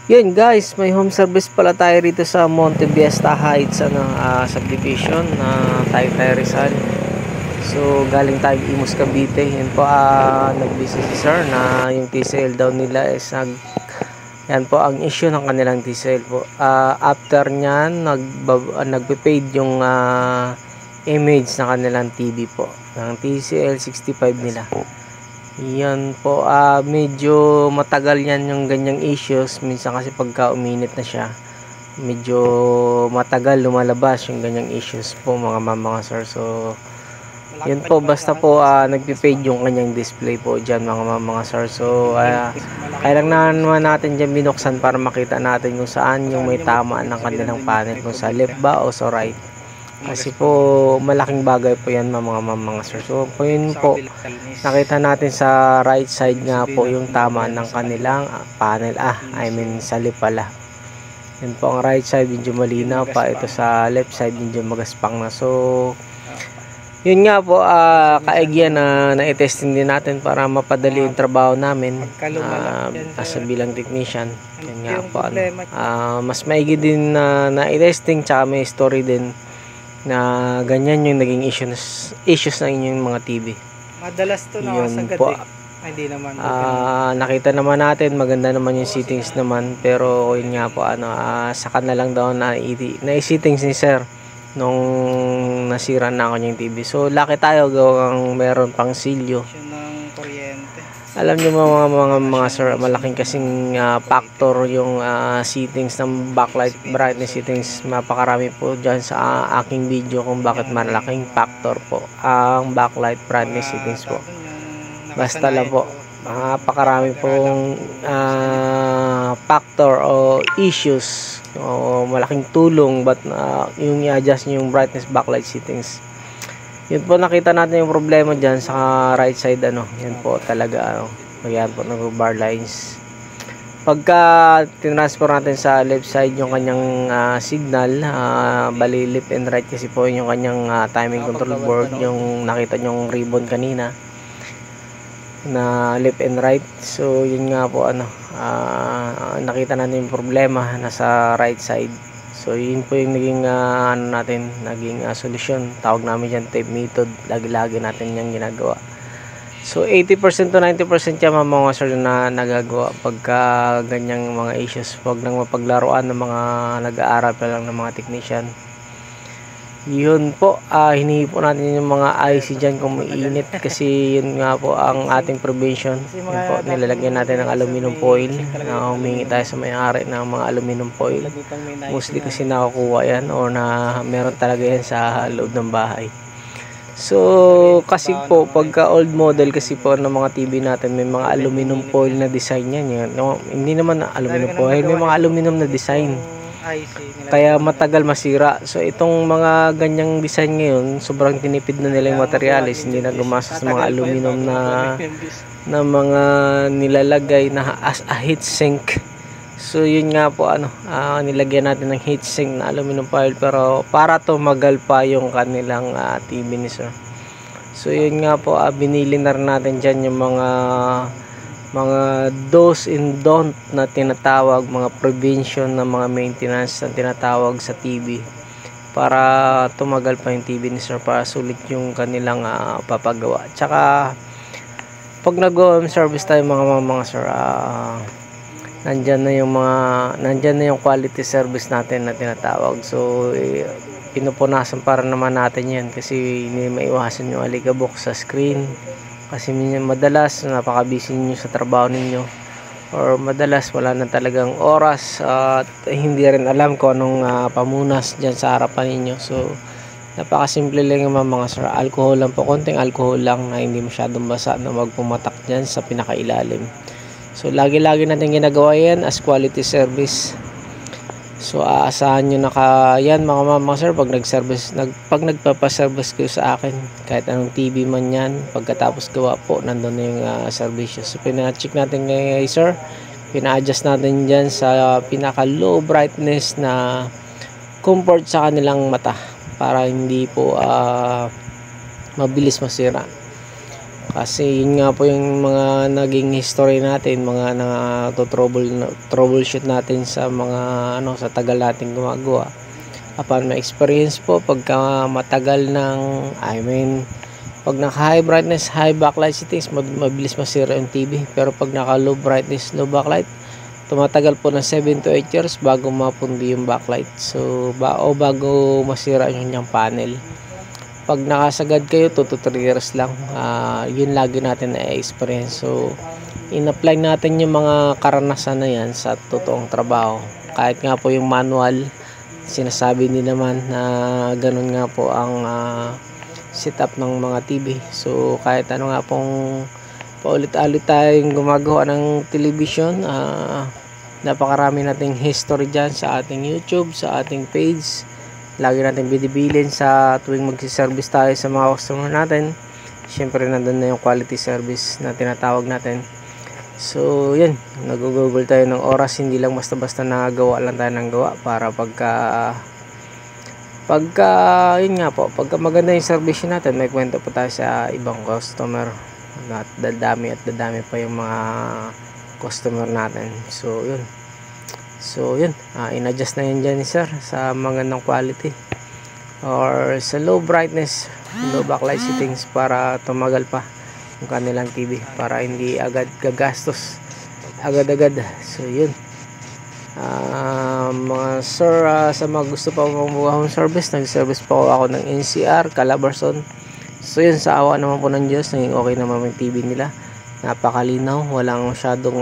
Yun guys, may home service pala tayo rito sa Monte Vista Heights subdivision na tayo Rizal. So galing tayo Imus Cavite. Yun po, nag-visit si sir na yung TCL daw nila is yan po ang issue ng kanilang TCL po. After nyan nagpe-fade yung image ng kanilang TV po ng TCL 65 nila. Yan po, medyo matagal yan yung ganyang issues. Minsan kasi pagka uminit na siya, medyo matagal lumalabas yung ganyang issues po mga sir. So yun po, basta po nagpi-fade yung kanyang display po dyan mga sir. So kailangan naman natin dyan binuksan para makita natin kung saan yung may tama ng kanilang panel, kung sa left ba o sa right. Kasi po malaking bagay po yan mga sir. So po yun po, nakita natin sa right side nga po yung tama ng kanilang panel. I mean sa left pala. Yun po ang right side, medyo malinaw pa. Ito sa left side medyo magaspang na. So yun nga po, kaigyan na i-testing din natin para mapadali yung trabaho namin as bilang technician. Yun nga po, mas maigi din na i-testing, tsaka may story din na ganyan yung naging issues ng inyong mga TV. Madalas to nakasagad hindi naman. Nakita naman natin, maganda naman yung settings naman, pero yun nga po, saka na lang daw na i-settings ni sir nung nasira na ako yung TV. So lucky tayo gawang meron pang silyo. Ng kuryente. Alam niyo mga sir, malaking kasing factor yung settings ng backlight brightness settings. Napakarami po dyan sa aking video kung bakit malaking factor po ang backlight brightness settings po. Basta lang po, napakarami pong factor o issues o malaking tulong but yung i-adjust yung brightness backlight settings. Yun po, nakita natin yung problema dyan sa right side. Yan po talaga yan po, nag-bar lines. Pagka tinransfer natin sa left side yung kanyang signal, bali left and right kasi po yung kanyang timing control board, yung nakita nyong ribbon kanina na left and right. So yun nga po, nakita natin yung problema nasa right side. So yun po yung naging naging solusyon. Tawag namin dyan tape method. Lagi-lagi natin yung ginagawa. So 80% to 90% yan mga sir na nagagawa pagka ganyang mga issues. Huwag nang mapaglaruan ng mga nag-aaral pa lang ng mga technician. Yun po, hinihipo natin yung mga IC dyan kung mainit, kasi yun nga po ang ating prevention. Yun po, nilalagyan natin ng aluminum foil. Humingi tayo sa may-ari ng mga aluminum foil. Mostly kasi nakukuha yan o na meron talaga yan sa loob ng bahay. So kasi po pagka old model kasi po ng mga TV natin, may mga aluminum foil na design yan. Hindi naman aluminum foil, may mga aluminum na design. Kaya matagal masira. So itong mga ganyang design ngayon, sobrang tinipid na nila yung materialis. Hindi na gumastos ng mga aluminum na mga nilalagay na as a heat sink. So yun nga po, nilagyan natin ng heat sink na aluminum foil, pero para tumagal pa yung kanilang TV ni sir. So yun nga po, binili na rin natin dyan yung mga do's and don't na tinatawag, mga prevention na mga maintenance na tinatawag sa TV para tumagal pa yung TV ni sir, para sulit yung kanilang papagawa. Tsaka pag nag-home service tayo mga sir, nandyan na yung quality service natin na tinatawag. So pinupunasan para naman natin yan, kasi hindi maiwasan yung alikabok sa screen. Kasi madalas napaka-busy niyo sa trabaho ninyo, or madalas wala na talagang oras at hindi rin alam kung anong pamunas dyan sa harapan ninyo. So napakasimple lang yung mga sir, alcohol lang po, konting alcohol lang na hindi masyadong basa na wag pumatak dyan sa pinakailalim. So lagi-lagi natin ginagawa yan as quality service. So aasahan nyo yan mga sir, pag nagpapaservice kayo sa akin, kahit anong TV man yan, pagkatapos gawa po, nandun na yung service. So pina-check natin ngayon sir, pina-adjust natin dyan sa pinaka low brightness na comfort sa kanilang mata, para hindi po mabilis masira. Kasi yun nga po yung mga naging history natin, mga troubleshoot natin sa mga sa tagal nating gumagawa. Upon my experience po, pagka matagal pag naka high brightness, high backlight settings, mabilis masira yung TV. Pero pag naka low brightness, low backlight, tumatagal po ng 7 to 8 years bago mapundi yung backlight. So, bago masira yung kanyang panel. Pag nakasagad kayo, 2 to 3 years lang. Yun lagi natin na-experience. So, in-apply natin yung mga karanasan na yan sa totoong trabaho. Kahit nga po yung manual, sinasabi din naman na ganun nga po ang setup ng mga TV. So kahit ano nga pong paulit-ulit tayong gumagawa ng television, napakarami nating history dyan sa ating YouTube, sa ating page. Lagi natin bidibilin sa tuwing magsiservice tayo sa mga customer natin. Siyempre nandun na yung quality service na tinatawag natin. So yun, nag-google tayo ng oras, hindi lang basta-basta nagawa lang tayo ng gawa para yun nga po, pagka maganda yung service natin, may kwento po tayo sa ibang customer at dadami pa yung mga customer natin. So yun, in-adjust na yun dyan ni sir sa magandang quality or sa low brightness, low backlight settings para tumagal pa yung kanilang TV, para hindi agad gagastos agad-agad. So yun, mga sir, sa mga gusto pa mga home service, nag-service po ako ng NCR, Calabarzon. So yun, sa awa naman po ng Diyos, naging okay naman yung TV nila, napakalinaw, walang masyadong